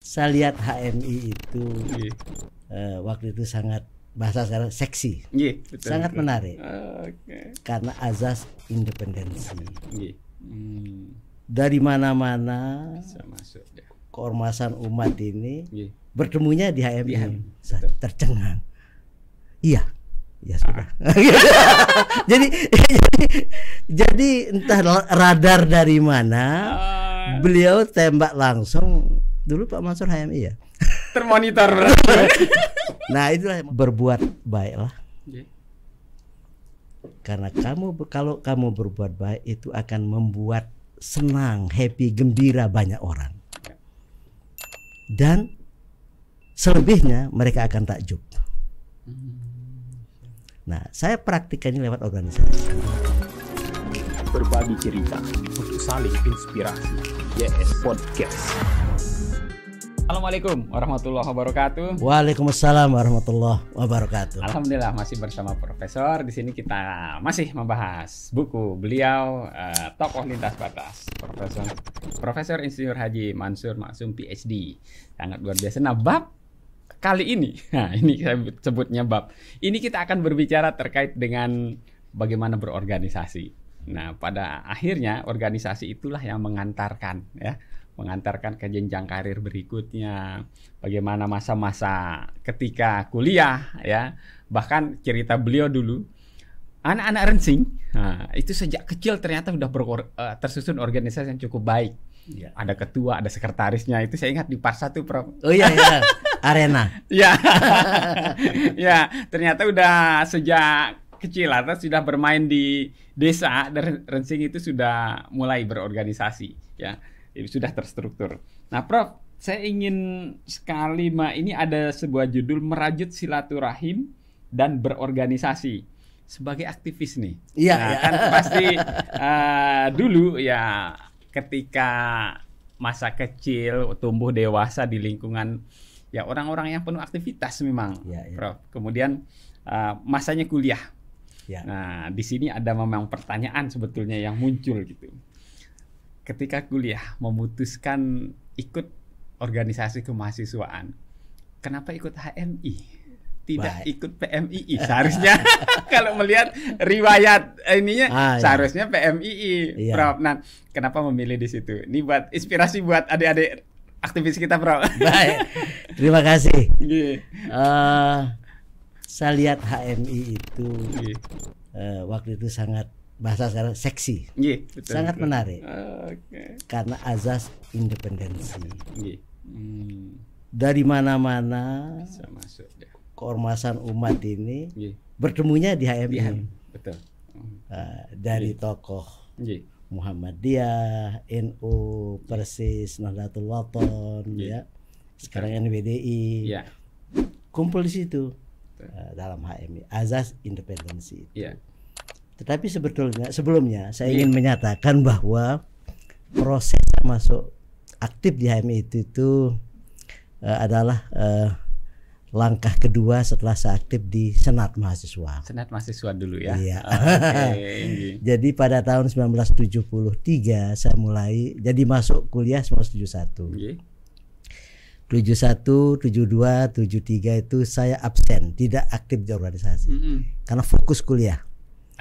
Saya lihat HMI itu waktu itu sangat, bahasa sekarang seksi, betul, sangat betul. menarik karena azas independensi. Dari mana-mana keormasan umat ini bertemunya di HMI. Saya tercengang. Iya, ya sudah. jadi entah radar dari mana, beliau tembak langsung. Dulu Pak Mansur HMI ya. Termonitor. Nah itulah berbuat baiklah. Karena kalau kamu berbuat baik itu akan membuat senang, happy, gembira banyak orang. Dan selebihnya mereka akan takjub. Nah saya praktikannya lewat organisasi. Berbagi cerita untuk saling inspirasi. YS Podcast. Assalamualaikum warahmatullahi wabarakatuh. Waalaikumsalam warahmatullahi wabarakatuh. Alhamdulillah masih bersama Profesor. Di sini kita masih membahas buku beliau, Tokoh Lintas Batas, Profesor Insinyur Haji Mansur Maksum PhD. Sangat luar biasa. Nah, bab kali ini, nah ini saya sebutnya bab. Ini kita akan berbicara terkait dengan bagaimana berorganisasi. Nah, pada akhirnya organisasi itulah yang mengantarkan ke jenjang karir berikutnya, bagaimana masa-masa ketika kuliah ya. Bahkan cerita beliau dulu anak-anak Rensing, nah, itu sejak kecil ternyata sudah tersusun organisasi yang cukup baik ya. Ada ketua, ada sekretarisnya, itu saya ingat di Part 1 Prof. Oh iya ya, arena ya. Ya, ternyata udah sejak kecil atau sudah bermain di desa dan Rensing itu sudah mulai berorganisasi ya. Sudah terstruktur. Nah, Prof, saya ingin sekali, ini ada sebuah judul merajut silaturahim dan berorganisasi sebagai aktivis nih. Iya, nah, kan pasti dulu ya ketika masa kecil tumbuh dewasa di lingkungan ya orang-orang yang penuh aktivitas memang, Prof. Kemudian masanya kuliah. Ya. Nah, di sini ada memang pertanyaan sebetulnya yang muncul gitu. Ketika kuliah memutuskan ikut organisasi kemahasiswaan, kenapa ikut HMI? Tidak ikut PMII. Seharusnya kalau melihat riwayat ininya seharusnya PMII, Prof. Nah, kenapa memilih di situ? Ini buat inspirasi buat adik-adik aktivis kita, Prof. Baik, terima kasih. Saya lihat HMI itu waktu itu sangat, bahasa sekarang seksi, betul, sangat betul. menarik karena azas independensi. Dari mana-mana keormasan umat ini bertemunya di HMI. Betul. Dari tokoh Muhammadiyah, NU, Persis, Nahdlatul Wathon, ya, sekarang NWDI, kumpul di situ dalam HMI, azas independensi itu. Tetapi sebelumnya saya ingin menyatakan bahwa proses masuk aktif di HMI itu adalah langkah kedua setelah saya aktif di Senat Mahasiswa. Senat Mahasiswa dulu ya. Iya. Jadi pada tahun 1973 saya mulai, jadi masuk kuliah 1971. 71, 72, 73 itu saya absen, tidak aktif di organisasi karena fokus kuliah.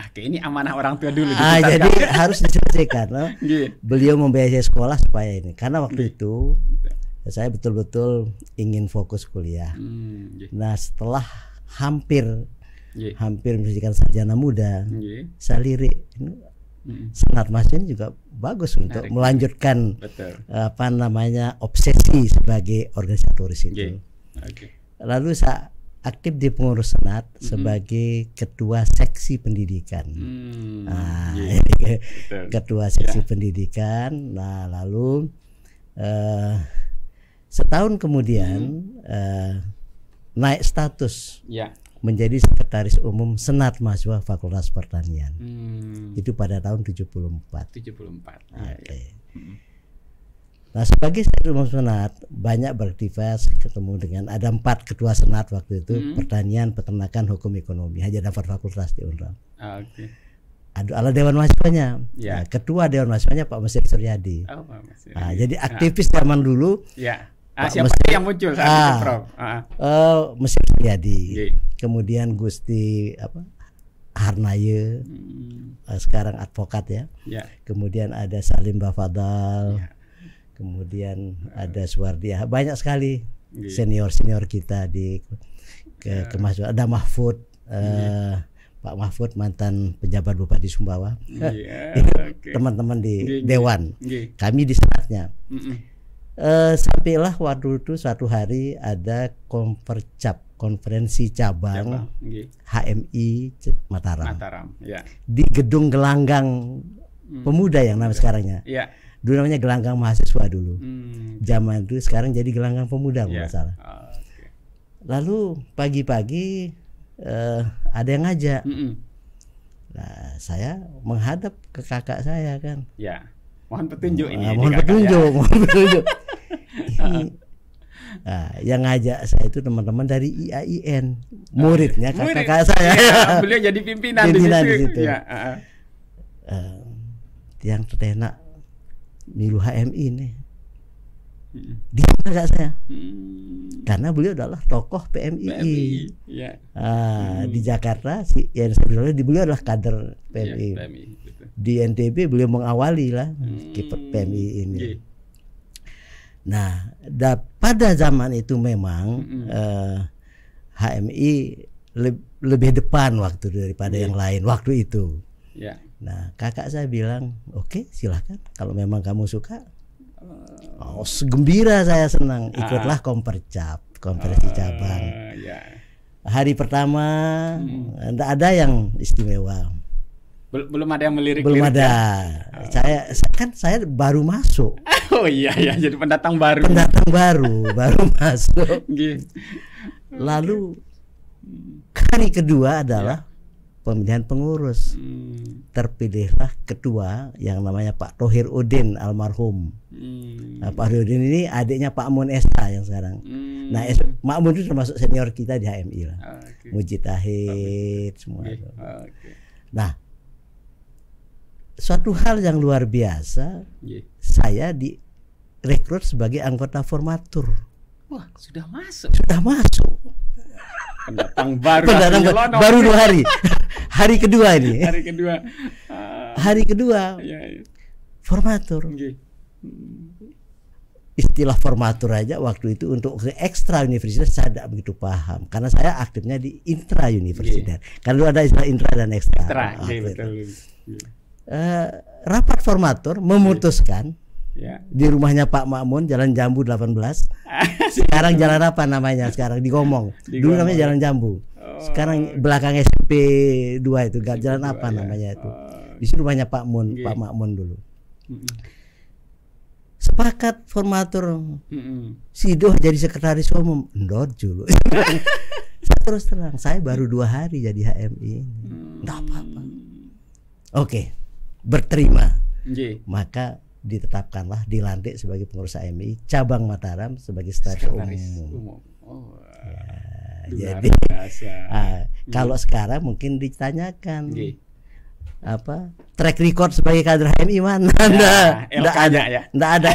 Ini amanah orang tua dulu. Jadi harus diselesaikan. Beliau membiayai sekolah supaya ini, karena waktu itu saya betul-betul ingin fokus kuliah. Nah, setelah hampir menjadikan sarjana muda, saya lirik Senat Mas ini juga bagus untuk melanjutkan obsesi sebagai organisatoris itu. Lalu saya aktif di pengurus Senat sebagai ketua seksi pendidikan. Ketua seksi pendidikan. Nah, lalu setahun kemudian naik status menjadi sekretaris umum Senat Mahasiswa Fakultas Pertanian. Itu pada tahun 74. Nah, sebagai sekretaris umum Senat banyak beraktivitas, ketemu dengan ada 4 ketua Senat waktu itu, pertanian, peternakan, hukum, ekonomi, hanya dapat fakultas di Unram. Ada Dewan Mahasiswanya. Nah, ketua Dewan Mahasiswanya Pak Mesir Suryadi. Jadi aktivis zaman dulu. Siapa yang muncul saat itu, Prof? Mesir Suryadi. Kemudian Gusti Harnaye, sekarang advokat ya. Kemudian ada Salim Bafadal. Kemudian ada Suwardiah. Banyak sekali senior kita di kemahasiswaan. Ada Mahfud, Pak Mahfud, mantan pejabat Bupati Sumbawa. Teman-teman di Dewan. Kami di senatnya. Sampailah waktu itu suatu hari ada konferensi cabang HMI Mataram. Di gedung gelanggang pemuda yang namanya sekarangnya. Dulu namanya gelanggang mahasiswa dulu. Zaman itu, sekarang jadi gelanggang pemuda kalau nggak salah. Lalu pagi-pagi ada yang ngajak. Nah, saya menghadap ke kakak saya kan. Mohon petunjuk ini. Mohon petunjuk. Yang ngajak saya itu teman-teman dari IAIN, muridnya kakak saya. Beliau jadi pimpinan di situ. Yang tertenak milu HMI nih. Dia kakak saya. Karena beliau adalah tokoh PMII. Di Jakarta beliau adalah kader PMI. Di NTB beliau mengawali lah PMI ini. Nah, pada zaman itu memang HMI lebih depan waktu daripada yang lain waktu itu. Nah, kakak saya bilang, oke, silahkan kalau memang kamu suka. Gembira, saya senang. Ikutlah konferensi cabang. Hari pertama tidak ada yang istimewa. Belum ada yang melirik. Belum ada. Saya baru masuk. Jadi pendatang baru. Baru masuk. Lalu hari kedua adalah pemilihan pengurus. Terpilihlah ketua yang namanya Pak Thohir Udin almarhum. Pak Thohir Udin ini adiknya Pak Mun Esa yang sekarang. Nah, Pak Mun itu termasuk senior kita di HMI lah. Mujitahid semua. Nah, suatu hal yang luar biasa, saya direkrut sebagai anggota formatur. Wah, sudah masuk. Pendatang baru 2 hari. Hari kedua ini. Hari kedua. Formatur. Istilah formatur aja waktu itu untuk ke ekstra universitas saya tidak begitu paham, karena saya aktifnya di intra universitas. Kalau ada istilah intra dan ekstra. Rapat formatur memutuskan di rumahnya Pak Makmun, Jalan Jambu 18. Sekarang jalan apa namanya? Sekarang di Gomong. Dulu namanya Jalan Jambu. Sekarang belakang SP 2 itu jalan apa namanya itu? Di situ rumahnya Pak Makmun dulu. Sepakat formatur. Sido jadi sekretaris umum. Ndot dulu. Terus terang, saya baru 2 hari jadi HMI. Enggak apa-apa. Oke, berterima. Maka ditetapkanlah, dilantik sebagai pengurus HMI cabang Mataram sebagai sekretaris umum. Jadi kalau sekarang mungkin ditanyakan track record sebagai kader HMI mana? Enggak ada.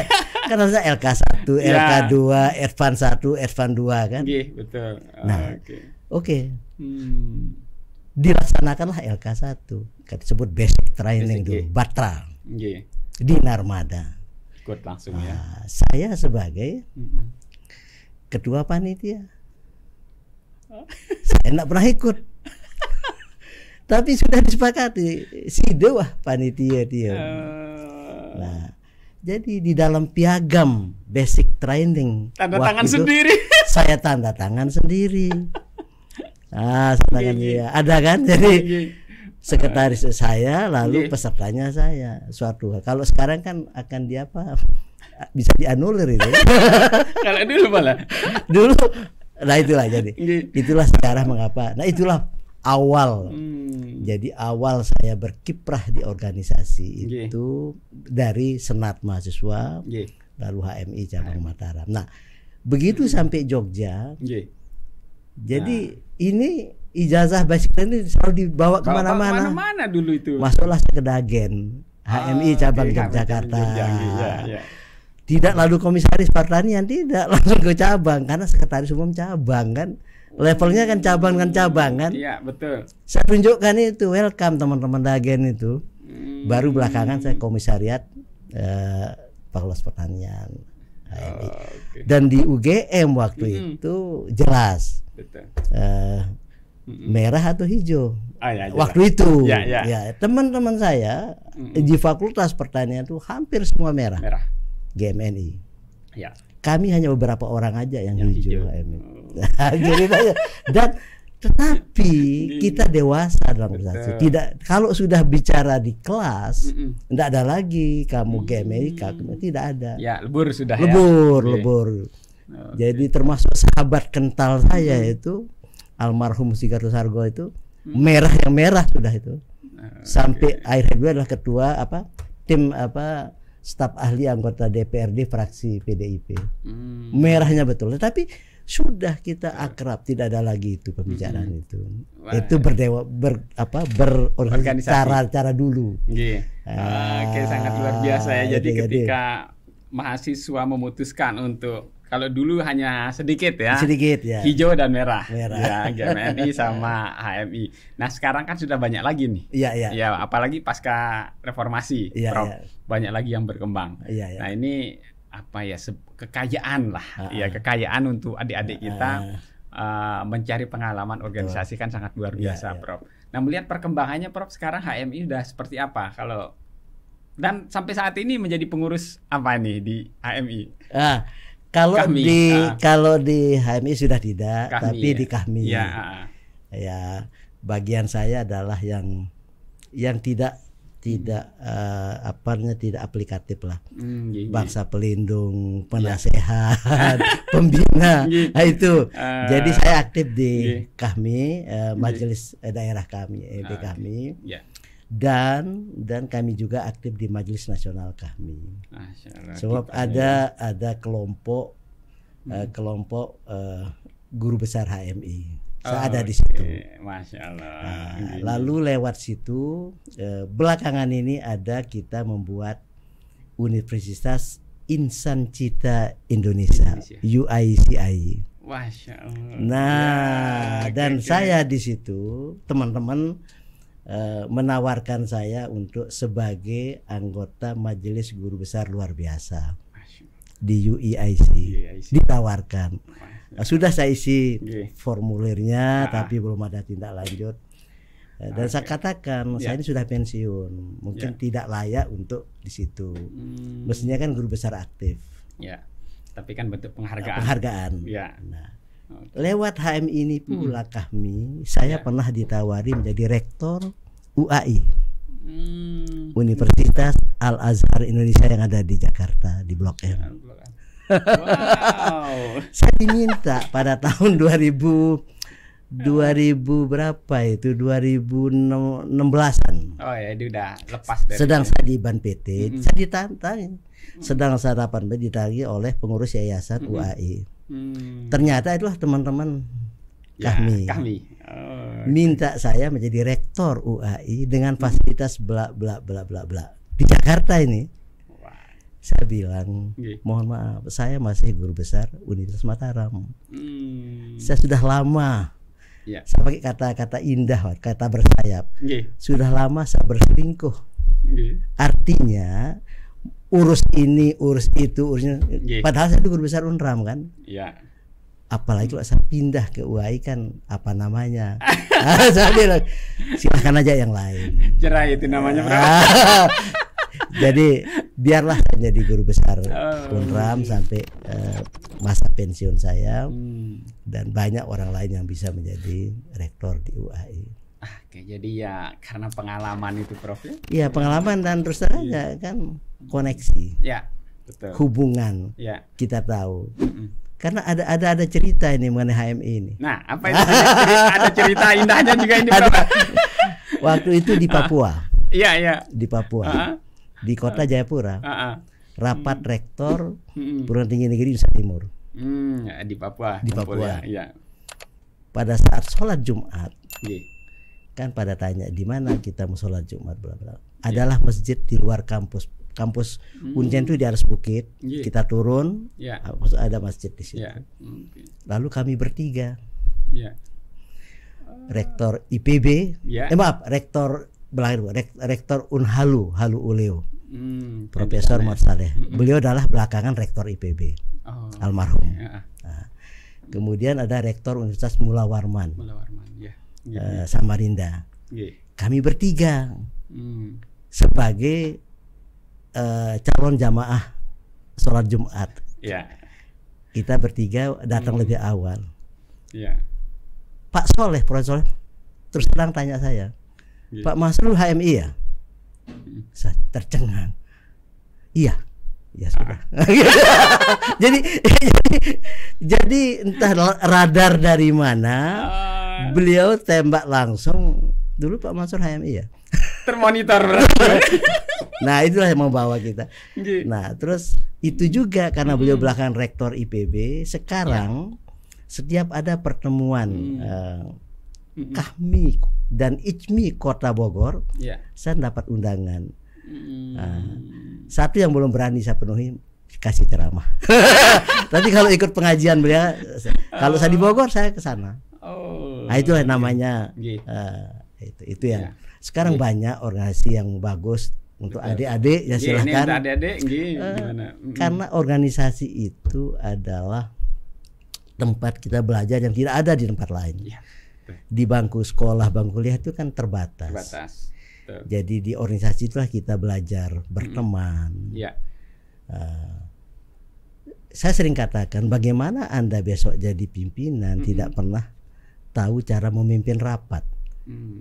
Karena saya LK1, LK2, Advance 1, Advance 2 kan. Betul. Nah, oke. Dilaksanakanlah LK1, disebut basic training dulu, Batra. Di Narmada. Ikut langsung ya. Saya sebagai ketua panitia. Saya enggak pernah ikut. Tapi sudah disepakati Sido panitia dia. Nah, jadi di dalam piagam basic training tanda tangan sendiri. Saya tanda tangan sendiri. Ada kan? Jadi sekretaris saya, lalu pesertanya saya. Suatu hal. Kalau sekarang kan akan bisa dianulir itu. Kalau dulu malah. Dulu, nah itulah jadi. Itulah sekarang mengapa. Nah itulah awal. Jadi awal saya berkiprah di organisasi itu dari Senat Mahasiswa, lalu HMI cabang Mataram. Nah, begitu sampai Jogja. Jadi ini ijazah basic ini selalu dibawa kemana-mana. Kemana-mana dulu itu. Masuklah ke Dagen, HMI cabang Yogyakarta. Tidak lalu komisaris pertanian, tidak, langsung ke cabang karena sekretaris umum cabang kan. Levelnya kan cabang kan. Iya, betul. Saya tunjukkan itu, welcome teman-teman Dagen itu. Baru belakangan saya komisariat Fakultas Pertanian. Okay. Dan di UGM waktu itu jelas. Betul. Merah atau hijau. Waktu itu. Ya, teman-teman saya di Fakultas Pertanian itu hampir semua merah. GMNI. Ya. Kami hanya beberapa orang aja yang hijau. Dan tetapi kita dewasa dalam organisasi. Tidak, kalau sudah bicara di kelas, tidak ada lagi kamu GMI, kamu tidak ada. Ya, lebur sudah. Lebur. Jadi termasuk sahabat kental saya itu almarhum Sigarto Sargo itu merah sudah itu. Sampai akhirnya gue adalah ketua tim staf ahli anggota DPRD fraksi PDIP. Merahnya betul. Tetapi sudah kita akrab, tidak ada lagi itu pembicaraan itu. Itu berorganisasi cara dulu. Oke, sangat luar biasa ya. Jadi ketika mahasiswa memutuskan untuk, kalau dulu hanya sedikit ya, hijau dan merah. Ya, GMNI sama HMI. Nah sekarang kan sudah banyak lagi nih. Ya, apalagi pasca reformasi, Prof. Banyak lagi yang berkembang. Nah ini kekayaan lah, kekayaan untuk adik-adik kita mencari pengalaman organisasi kan sangat luar biasa, Prof. Nah melihat perkembangannya, Prof, sekarang HMI udah seperti apa? Dan sampai saat ini menjadi pengurus apa nih di HMI? Kalau di HMI sudah tidak, tapi di KAHMI. Ya, bagian saya adalah yang tidak tidak aplikatif lah. Bangsa pelindung, penasehat, pembina. Nah, itu. Jadi saya aktif di KAHMI, Majelis Daerah kami, KAHMI. Dan kami juga aktif di Majelis Nasional KAHMI. Sebab ada kelompok guru besar HMI. Saya ada di situ. Masya Allah. Lalu lewat situ belakangan ini kita membuat Universitas Insan Cita Indonesia. UICI. Masya Allah. Nah, dan saya di situ, teman-teman menawarkan saya untuk sebagai anggota Majelis Guru Besar Luar Biasa di UIIC. Ditawarkan. Sudah saya isi formulirnya, tapi belum ada tindak lanjut. Dan saya katakan saya ini sudah pensiun, mungkin tidak layak untuk di situ. Mestinya kan guru besar aktif. Tapi kan bentuk penghargaan. Nah, lewat HMI ini pula KAHMI, saya pernah ditawari menjadi rektor UAI, Universitas Al Azhar Indonesia yang ada di Jakarta di Blok M. Wow. Saya diminta pada tahun 2000 berapa itu 2016-an. Oh ya, dia udah lepas dari sedang saya di Ban PT, saya ditantang. Sedang sarapan ditagi oleh pengurus yayasan UAI. Ternyata itulah teman-teman KAHMI. Minta saya menjadi rektor UAI dengan fasilitas bla bla bla bla bla di Jakarta ini. Saya bilang, mohon maaf, saya masih guru besar Universitas Mataram. Saya sudah lama, saya pakai kata-kata indah, kata bersayap. Sudah lama saya berselingkuh. Artinya urus ini, urus itu, urusnya. Padahal saya itu guru besar UNRAM kan. Apalagi kalau saya pindah ke UAI kan apa namanya? Saya bilang, silahkan aja yang lain. Cerai itu namanya, Bro. Jadi biarlah saya jadi guru besar UNRAM sampai masa pensiun saya, dan banyak orang lain yang bisa menjadi rektor di UAI. Oke, jadi ya karena pengalaman itu, Prof. Iya, pengalaman dan terus saja kan koneksi. Betul. Hubungan. Kita tahu. Karena ada cerita ini mengenai HMI ini. Nah, apa itu? Ada cerita indahnya juga ini, Prof. Waktu itu di Papua. Di Papua. Di kota Jayapura, rapat rektor perguruan tinggi negeri Nusa Timur. Di Papua. Pada saat sholat Jumat, kan pada tanya di mana kita mau sholat Jumat, adalah masjid di luar kampus kampus Unjen itu di atas bukit. Kita turun, ada masjid di situ. Lalu kami bertiga, rektor IPB, rektor rektor Unhalu, Halu Uleo, Profesor Muhammad Saleh. Beliau adalah belakangan rektor IPB, almarhum. Nah, kemudian ada rektor Universitas Mula Warman, Samarinda. Kami bertiga sebagai calon jamaah sholat Jumat. Kita bertiga datang lebih awal. Pak Soleh, Profesor terus terang tanya saya, Pak Masrul HMI ya? Saya tercengang. Iya, ya sudah. jadi entah radar dari mana, beliau tembak langsung. Dulu Pak Mansur HMI ya? Termonitor berarti. Nah itulah yang membawa kita. Nah terus itu juga karena beliau belakangan rektor IPB. Sekarang setiap ada pertemuan Kahmi dan ICMI Kota Bogor, saya dapat undangan. Satu yang belum berani saya penuhi, kasih ceramah. Tapi kalau ikut pengajian beliau, kalau saya di Bogor saya ke sana. Nah itulah namanya. Itu yang sekarang banyak organisasi yang bagus untuk adik-adik ya silahkan. Karena organisasi itu adalah tempat kita belajar yang tidak ada di tempat lain. Di bangku sekolah, bangku kuliah itu kan terbatas. Jadi di organisasi itulah kita belajar berteman. Saya sering katakan, bagaimana Anda besok jadi pimpinan tidak pernah tahu cara memimpin rapat.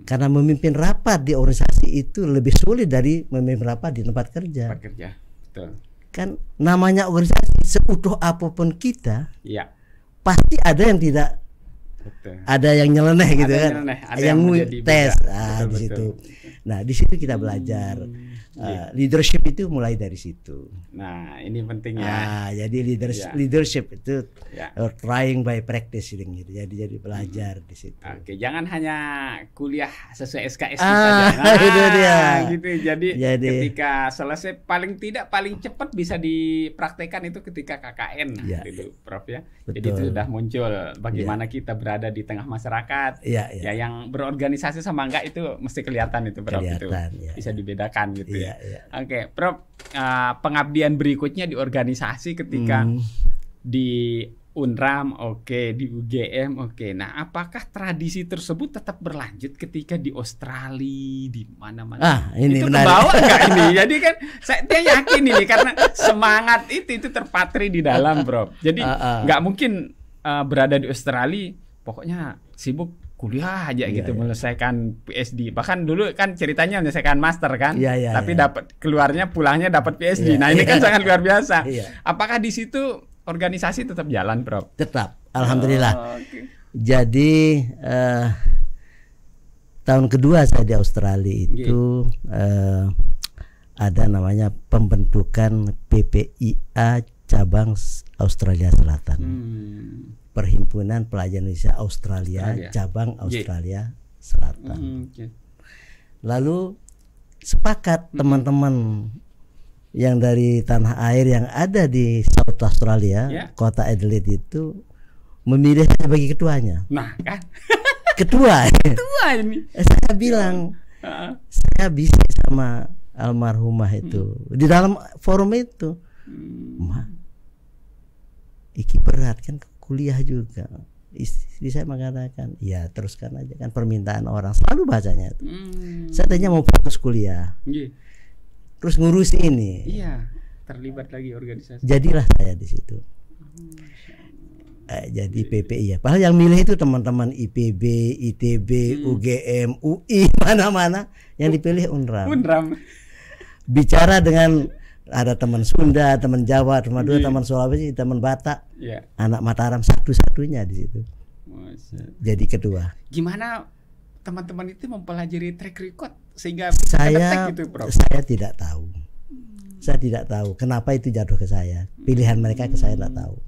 Karena memimpin rapat di organisasi itu lebih sulit dari memimpin rapat di tempat kerja. Betul. Kan namanya organisasi, seutuh apapun kita, pasti ada yang tidak, ada yang nyeleneh gitu kan, ada yang tes di situ. Nah di situ kita belajar. Leadership itu mulai dari situ. Nah ini penting ya. Jadi leadership itu trying by practice gitu. Jadi belajar di situ. Oke, jangan hanya kuliah sesuai SKS saja. Itu dia. Gitu. Jadi ketika selesai paling cepat bisa dipraktekkan itu ketika KKN, gitu, Prof ya. Betul. Jadi itu sudah muncul bagaimana kita berada di tengah masyarakat. Ya yang berorganisasi sama enggak itu mesti kelihatan itu, Prof. Itu bisa dibedakan gitu ya. Oke, Prof, pengabdian berikutnya di organisasi ketika di Unram, di UGM, Nah, apakah tradisi tersebut tetap berlanjut ketika di Australia, di mana-mana? Ini itu menarik. Kebawa nggak ini? Jadi kan saya yakin ini karena semangat itu terpatri di dalam, Prof. Jadi nggak mungkin berada di Australia, pokoknya sibuk kuliah aja gitu, menyelesaikan PhD. Bahkan dulu kan ceritanya menyelesaikan master kan, tapi dapat keluarnya pulangnya dapat PhD. Nah ini kan sangat luar biasa. Apakah di situ organisasi tetap jalan, Prof? Tetap, alhamdulillah. Jadi tahun kedua saya di Australia itu ada namanya pembentukan PPIA cabang Australia Selatan. Perhimpunan Pelajar Indonesia Australia, cabang Australia Selatan. Lalu sepakat teman-teman yang dari tanah air yang ada di South Australia, kota Adelaide itu memilih saya sebagai ketuanya. Nah kan, ketua ini. Saya bilang, saya bisa sama almarhumah itu di dalam forum itu, iki berat kan. Kuliah juga, istri saya mengatakan, ya teruskan aja kan permintaan orang, selalu bacanya itu. Saya tanya mau fokus kuliah, terus ngurus ini. Terlibat lagi organisasi. Jadilah saya di situ. Jadi PPI ya. Padahal yang milih itu teman-teman IPB, ITB, UGM, UI, mana-mana. Yang dipilih Unram. Bicara dengan ada teman Sunda, teman Jawa, teman Madura, teman Sulawesi, teman Batak, anak Mataram, satu-satunya di situ. Jadi kedua. Gimana teman-teman itu mempelajari track record sehingga saya gitu, Prof? Saya tidak tahu. Saya tidak tahu kenapa itu jatuh ke saya. Pilihan mereka ke saya tidak tahu.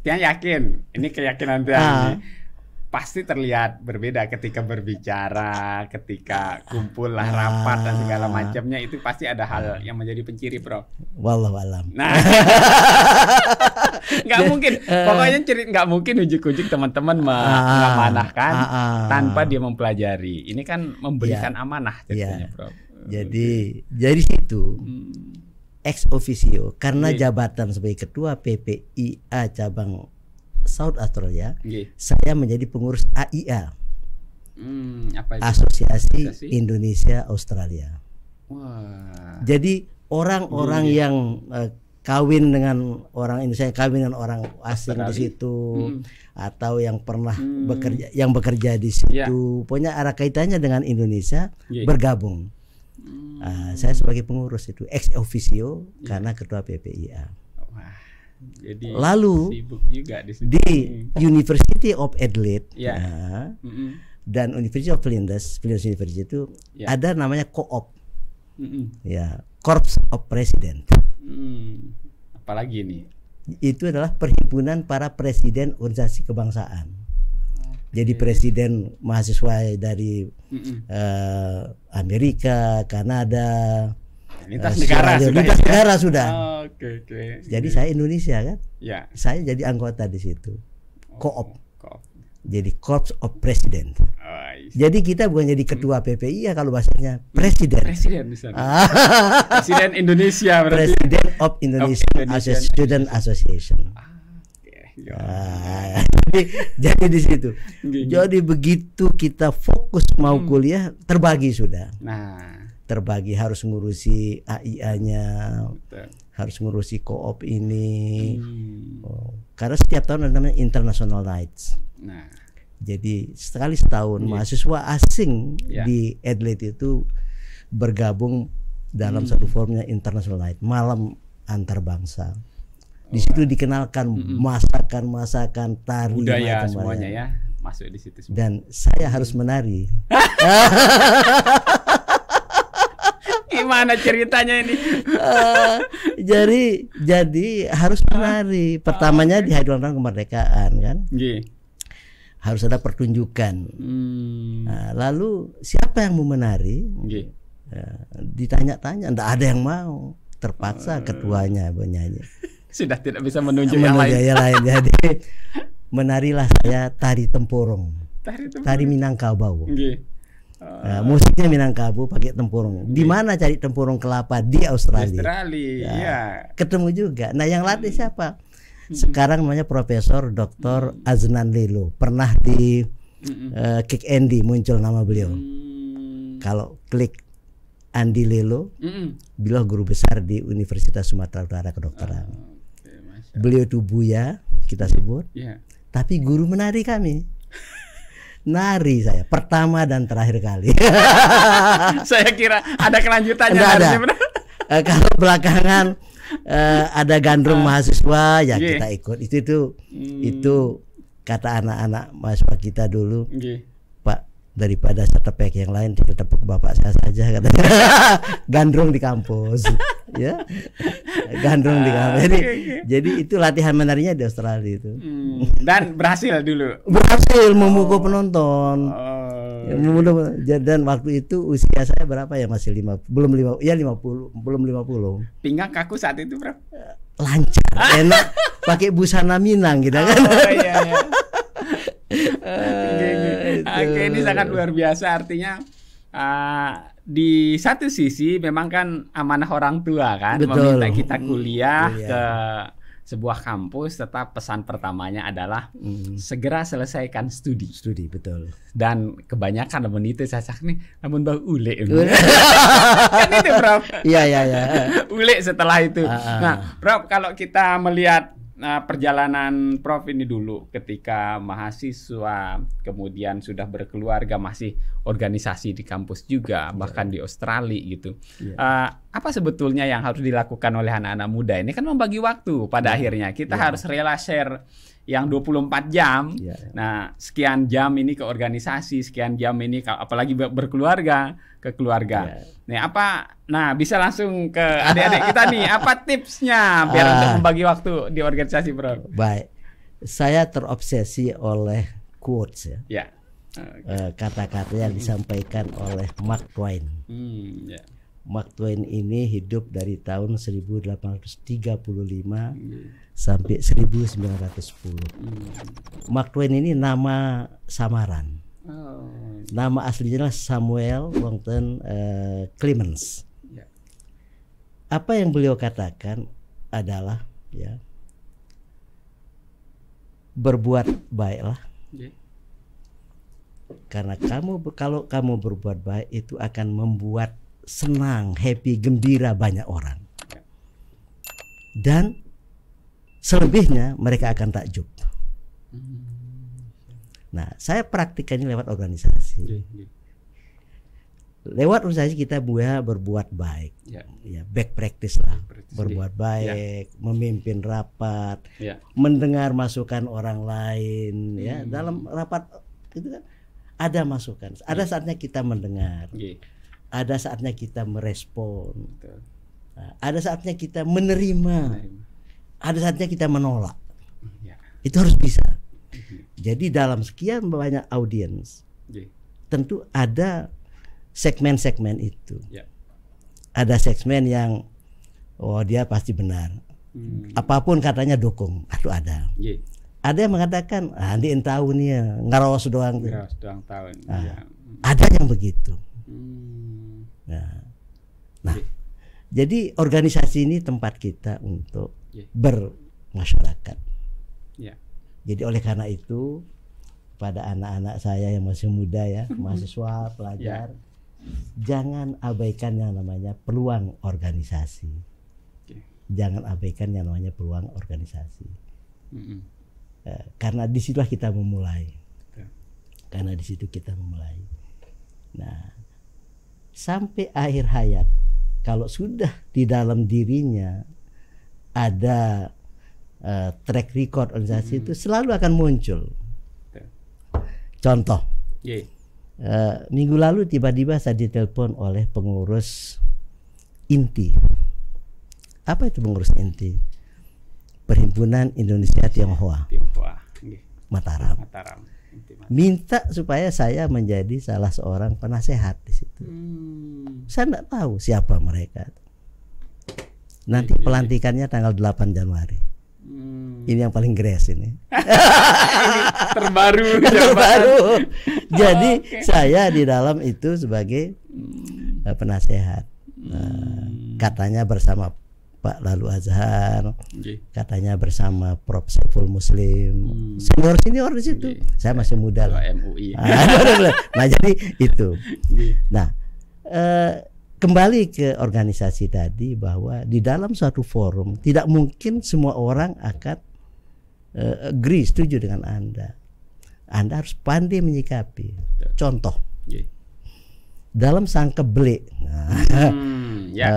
Dia yakin, ini keyakinan dia. pasti terlihat berbeda ketika berbicara, ketika kumpul lah rapat dan segala macamnya, itu pasti ada hal yang menjadi penciri, Prof. Wallahu alam. Nah, nggak mungkin, pokoknya nggak mungkin ujuk-ujuk teman-teman mengamanahkan tanpa dia mempelajari. Ini kan memberikan amanah jadinya, Prof. Jadi dari situ ex officio karena jabatan sebagai ketua PPIA cabang South Australia, saya menjadi pengurus AIA, apa itu? Asosiasi Indonesia Australia. Wah. Jadi orang-orang yang kawin dengan orang Indonesia, kawin dengan orang asing di situ, atau yang pernah bekerja di situ, pokoknya ada kaitannya dengan Indonesia, bergabung. Saya sebagai pengurus itu ex officio karena ketua PPIA. Jadi lalu sibuk juga di University of Adelaide dan University of Flinders University itu ada namanya co-op, Corps of President. Apalagi ini? Itu adalah perhimpunan para presiden organisasi kebangsaan. Jadi presiden mahasiswa dari Amerika, Kanada, lintas negara sudah. Oke. Jadi saya Indonesia kan. Ya. Saya jadi anggota di situ. Co-op. Jadi Corps of President. Jadi kita bukan jadi ketua PPI ya kalau bahasanya presiden. Presiden Presiden Indonesia berarti. President of Indonesian Student Association. Jadi di situ. Jadi begitu kita fokus mau kuliah terbagi sudah. Terbagi harus ngurusi AIA-nya, harus ngurusi co-op ini. Karena setiap tahun ada namanya International Nights. Jadi sekali setahun mahasiswa asing di Adelaide itu bergabung dalam satu formnya International Night, malam antar bangsa. Di situ dikenalkan masakan, tari, budaya semuanya ya masuk di situ semua. Dan saya harus menari. Gimana ceritanya ini? Jadi harus menari. Pertamanya di Hari Ulang Tahun Kemerdekaan kan. Harus ada pertunjukan. Lalu siapa yang mau menari? Ditanya-tanya, enggak ada yang mau. Terpaksa ketuanya bernyanyi. Sudah tidak bisa menunjuk yang lain. Jadi menarilah saya tari tempurung. Tari Minangkabau. Musiknya Minangkabau pakai tempurung. Di mana cari tempurung kelapa? Di Australia. Ketemu juga. Nah, yang latih siapa? Sekarang namanya Profesor Dr. Aznan Lelo. Pernah di Kick Andy muncul nama beliau. Kalau klik Andi Lelo, beliau guru besar di Universitas Sumatera Utara Kedokteran. Beliau itu Buya kita sebut. Tapi guru menari kami. Nari saya pertama dan terakhir kali. Saya kira ada kelanjutannya. Kalau belakangan ada gandrung mahasiswa ya kita ikut. Itu kata anak-anak mahasiswa kita dulu. Pak, daripada setepek yang lain kita tepuk bapak saya saja katanya. Gandrung di kampus. Ya. Gandrung di kampus. Jadi itu latihan menarinya di Australia itu. Dan berhasil dulu. Berhasil memukul penonton. Dan waktu itu usia saya berapa ya, masih 50, belum 50, belum 50. Pinggang kaku saat itu, Bro? Lancar, enak, pakai busana Minang gitu kan. Oke, ini sangat luar biasa. Artinya di satu sisi memang kan amanah orang tua kan, meminta kita kuliah ke sebuah kampus, tetap pesan pertamanya adalah segera selesaikan studi. Betul. Dan kebanyakan namun itu saya nih, namun bau ule. Kan itu, Prof. Iya. Ule setelah itu. Nah, Prof, kalau kita melihat perjalanan Prof ini dulu ketika mahasiswa, kemudian sudah berkeluarga, masih organisasi di kampus juga, bahkan di Australia gitu. Apa sebetulnya yang harus dilakukan oleh anak-anak muda ini? Kan membagi waktu pada akhirnya. Kita harus rela share yang 24 jam. Nah, sekian jam ini ke organisasi, sekian jam ini apalagi berkeluarga, ke keluarga. Nah, bisa langsung ke adik-adik kita nih. Apa tipsnya biar untuk membagi waktu di organisasi, Bro? Baik. Saya terobsesi oleh quotes ya. Ya. Kata-kata yang disampaikan oleh Mark Twain. Ya. Mark Twain ini hidup dari tahun 1835 sampai 1910. Mark Twain ini nama samaran. Nama aslinya Samuel Wongton Clemens. Ya. Apa yang beliau katakan adalah ya, berbuat baiklah. Ya. Karena kalau kamu berbuat baik itu akan membuat senang, happy, gembira banyak orang. Dan selebihnya mereka akan takjub. Nah, saya praktikannya lewat organisasi. Lewat organisasi kita berbuat baik. Ya, back practice lah. Berbuat baik, memimpin rapat, mendengar masukan orang lain. Ya, dalam rapat itu kan ada masukan. Ada saatnya kita mendengar. Ada saatnya kita merespon. Ada saatnya kita menerima. Ada saatnya kita menolak. Itu harus bisa. Jadi dalam sekian banyak audiens, tentu ada segmen-segmen itu. Ada segmen yang dia pasti benar. Apapun katanya dukung. Itu ada. Ada yang mengatakan nanti tahu nih ngarawas doang. Ngarawas doang tahun. Ada yang begitu. Nah, jadi organisasi ini tempat kita untuk bermasyarakat. Jadi oleh karena itu pada anak-anak saya yang masih muda ya, mahasiswa, pelajar, jangan abaikan yang namanya peluang organisasi. Jangan abaikan yang namanya peluang organisasi. Karena disitulah kita memulai. Karena di situ kita memulai. Nah, sampai akhir hayat, kalau sudah di dalam dirinya ada track record organisasi itu selalu akan muncul. Contoh, minggu lalu tiba-tiba saya ditelepon oleh pengurus inti. Apa itu pengurus inti? Perhimpunan Indonesia Tionghoa. Mataram. Minta supaya saya menjadi salah seorang penasehat di situ. Saya tidak tahu siapa mereka. Nanti pelantikannya tanggal 8 Januari. Ini yang paling gres ini. Terbaru. Jadi saya di dalam itu sebagai penasehat. Katanya bersama Pak Lalu Azhar, katanya bersama Prof. Saiful Muslim, senior di situ. Saya masih muda lah. MUI. Nah jadi itu. Nah kembali ke organisasi tadi, bahwa di dalam suatu forum tidak mungkin semua orang akan agree, setuju dengan Anda. Anda harus pandai menyikapi. Contoh, dalam Sangkebele,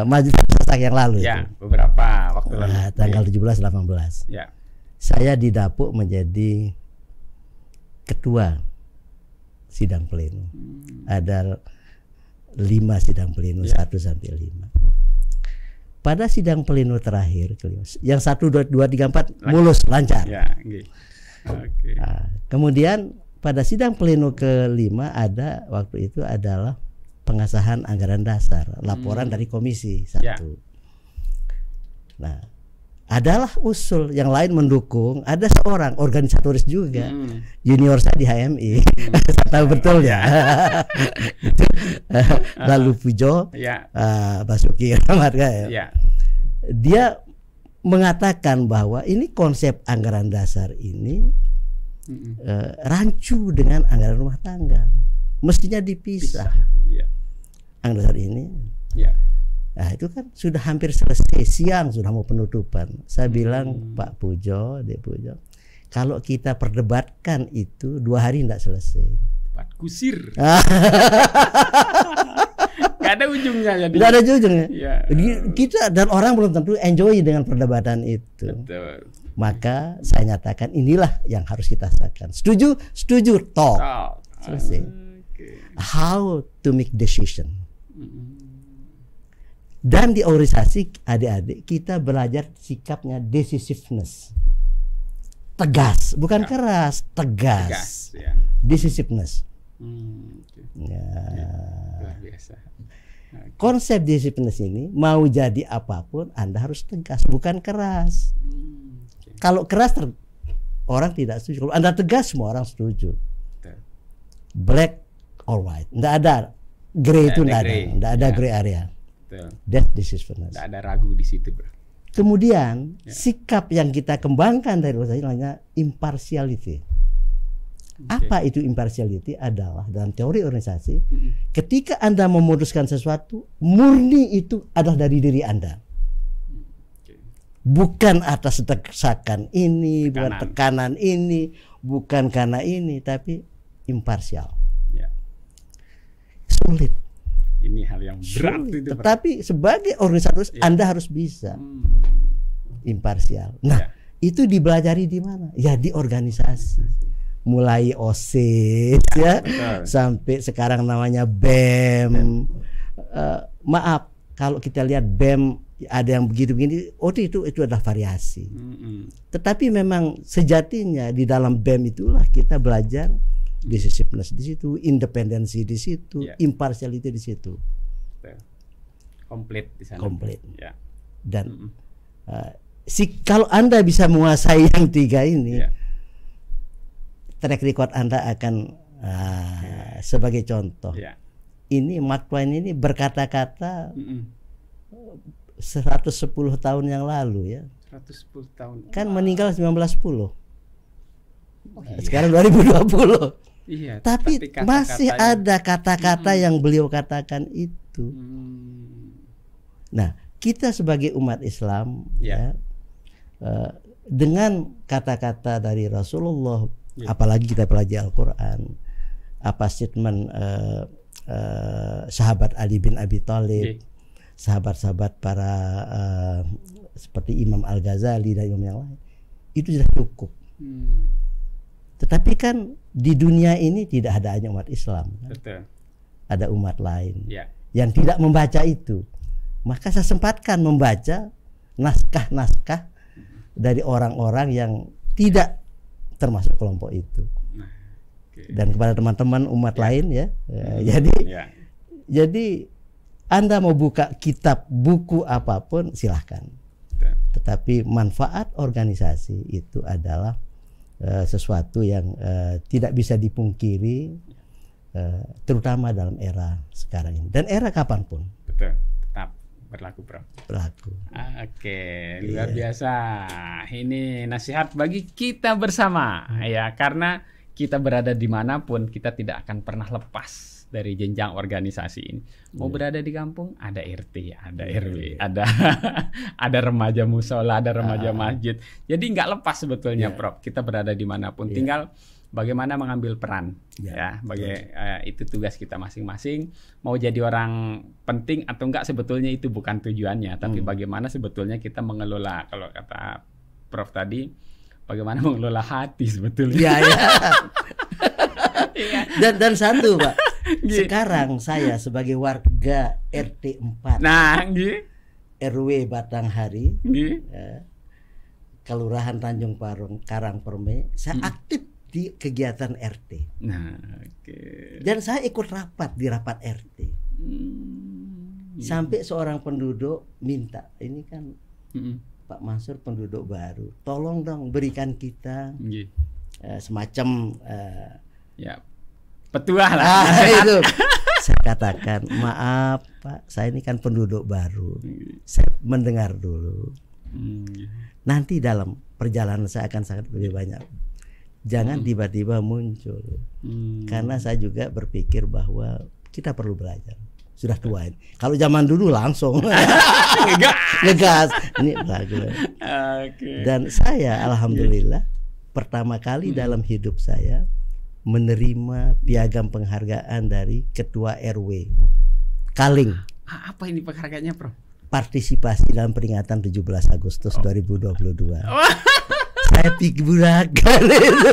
majelis Sasak yang lalu itu, beberapa waktu lalu, tanggal 17-18, saya didapuk menjadi ketua sidang pleno. Ada 5 sidang pleno, 1 sampai 5. Pada sidang pleno terakhir, yang 1, 2, 3, 4 mulus lancar. Kemudian pada sidang pleno ke-5 ada waktu itu adalah pengesahan anggaran dasar, laporan dari komisi 1. Nah, adalah usul yang lain mendukung, ada seorang organisatoris juga, junior saya di HMI, saya tahu betul ya. Lalu Pujo, Basuki Rahmat, dia mengatakan bahwa ini konsep anggaran dasar ini rancu dengan anggaran rumah tangga, mestinya dipisah. Anggaran dasar ini. Nah itu kan sudah hampir selesai, siang sudah mau penutupan. Saya bilang Pak Pujo, Dek Pujo, kalau kita perdebatkan itu 2 hari tidak selesai. Pak kusir. Gak ada ujungnya jadi. Gak ada ujungnya. Kita dan orang belum tentu enjoy dengan perdebatan itu. Betul. Maka saya nyatakan inilah yang harus kita sahkan. Setuju? Setuju. Talk. Selesai. How to make decision. Dan di organisasi adik-adik kita belajar sikapnya decisiveness, tegas, bukan keras, tegas. decisiveness. Okay. Ya. Luar biasa. Okay. Konsep decisiveness ini mau jadi apapun Anda harus tegas, bukan keras. Okay. Kalau keras orang tidak setuju. Kalau Anda tegas semua orang setuju. Betul. Black or white, nggak ada gray, itu nggak ada gray area. Betul. That's decisiveness. Nggak ada ragu di situ, bro. Kemudian sikap yang kita kembangkan dari organisasi namanya impartiality. Apa itu impartiality? Adalah dalam teori organisasi, ketika Anda memutuskan sesuatu, murni itu adalah dari diri Anda. Bukan atas desakan ini, bukan tekanan ini, bukan karena ini, tapi imparsial. Ya. Sulit. Ini hal yang berat itu. Tetapi sebagai organisator Anda harus bisa imparsial. Nah, itu dipelajari di mana? Ya di organisasi. Mulai OSIS ya, sampai sekarang namanya BEM. Maaf kalau kita lihat BEM ada yang begini-begini, itu adalah variasi. Tetapi memang sejatinya di dalam BEM itulah kita belajar decisiveness di situ, independensi di situ, impartiality di situ. Komplit di sana. Komplit. Ya. Dan kalau Anda bisa menguasai yang tiga ini, track record Anda akan sebagai contoh. Ini Mark Twain ini berkata-kata 110 tahun yang lalu ya. 110 tahun. Kan meninggal 1910. Sekarang 2020. Iya, tapi masih ada kata-kata yang beliau katakan itu. Nah, kita sebagai umat Islam dengan kata-kata dari Rasulullah, apalagi kita pelajari Al-Quran, apa statement sahabat Ali bin Abi Thalib, sahabat-sahabat para seperti Imam Al-Ghazali dan Imam yang lain, itu sudah cukup. Tetapi kan di dunia ini tidak ada hanya umat Islam, kan? Betul. Ada umat lain yang tidak membaca itu. Maka saya sempatkan membaca naskah-naskah dari orang-orang yang tidak termasuk kelompok itu. Dan kepada teman-teman umat lain ya. Jadi Anda mau buka kitab, buku apapun silahkan. Tetapi manfaat organisasi itu adalah sesuatu yang tidak bisa dipungkiri, terutama dalam era sekarang ini dan era kapanpun. Betul, tetap berlaku, bro. Berlaku. Oke, luar biasa. Ini nasihat bagi kita bersama ya, karena kita berada dimanapun kita tidak akan pernah lepas dari jenjang organisasi ini. Mau berada di kampung, ada RT, ada RW, ada remaja musola, ada remaja masjid. Jadi nggak lepas sebetulnya, Prof. Kita berada dimanapun, tinggal bagaimana mengambil peran, itu tugas kita masing-masing. Mau jadi orang penting atau enggak sebetulnya itu bukan tujuannya, tapi bagaimana sebetulnya kita mengelola, kalau kata Prof tadi, bagaimana mengelola hati sebetulnya. Dan satu, Pak. Sekarang saya sebagai warga RT 4 RW Batanghari, Kelurahan Tanjung Parung, Karangperme, saya aktif di kegiatan RT. Dan saya ikut rapat di rapat RT. Sampai seorang penduduk minta, ini kan Pak Mansur penduduk baru, tolong dong berikan kita semacam petuah lah. Itu saya katakan, maaf Pak, saya ini kan penduduk baru, saya mendengar dulu. Nanti dalam perjalanan saya akan sangat lebih banyak. Jangan tiba-tiba muncul, karena saya juga berpikir bahwa kita perlu belajar. Sudah tua ini. Kalau zaman dulu langsung ngegas. Ini lagu. Dan saya alhamdulillah pertama kali dalam hidup saya menerima piagam penghargaan dari Ketua RW Kaling. Apa ini penghargaannya, Prof? Partisipasi dalam peringatan 17 Agustus 2022. Saya figurakan itu.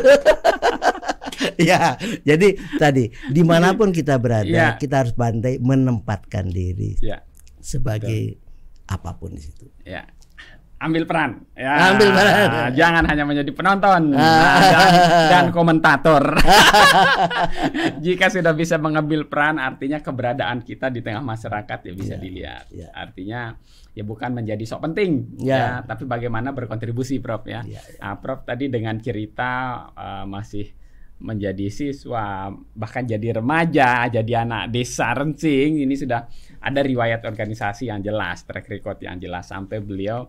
Ya, jadi tadi dimanapun kita berada, kita harus pandai menempatkan diri sebagai apapun di situ. ambil peran. Ya, ambil peran. Jangan hanya menjadi penonton dan komentator. Jika sudah bisa mengambil peran, artinya keberadaan kita di tengah masyarakat ya bisa dilihat. Artinya ya bukan menjadi sok penting, ya, tapi bagaimana berkontribusi, Prof. Ya. Nah, Prof tadi dengan cerita masih menjadi siswa, bahkan jadi remaja, jadi anak desa Rencing, ini sudah ada riwayat organisasi yang jelas, track record yang jelas, sampai beliau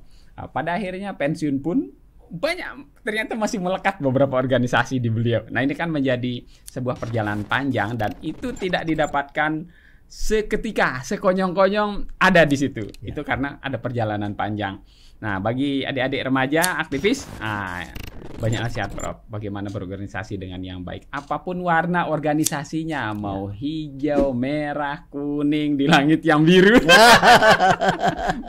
pada akhirnya pensiun pun banyak, ternyata masih melekat beberapa organisasi di beliau. Nah, ini kan menjadi sebuah perjalanan panjang dan itu tidak didapatkan seketika, sekonyong-konyong ada di situ. Itu karena ada perjalanan panjang. Nah, bagi adik-adik remaja aktivis, banyak nasihat, Prof. Bagaimana berorganisasi dengan yang baik. Apapun warna organisasinya, mau hijau, merah, kuning, di langit yang biru.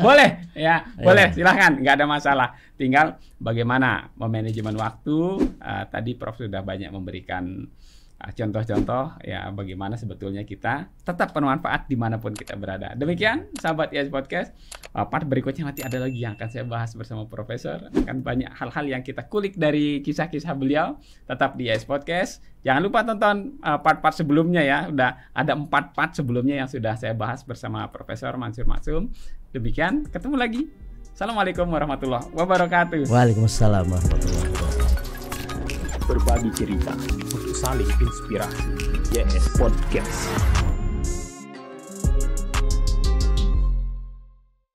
Boleh, ya, boleh, silahkan, nggak ada masalah. Tinggal bagaimana memanajemen waktu. Tadi Prof sudah banyak memberikan contoh-contoh ya bagaimana sebetulnya kita tetap bermanfaat dimanapun kita berada. Demikian sahabat IAS Podcast. Part berikutnya nanti ada lagi yang akan saya bahas bersama Profesor. Akan banyak hal-hal yang kita kulik dari kisah-kisah beliau. Tetap di IAS Podcast. Jangan lupa tonton part-part sebelumnya ya. Udah ada 4 part sebelumnya yang sudah saya bahas bersama Profesor Mansur Maksum. Demikian, ketemu lagi. Assalamualaikum warahmatullahi wabarakatuh. Waalaikumsalam warahmatullahi wabarakatuh. Berbagi cerita untuk saling inspirasi. YS Podcast.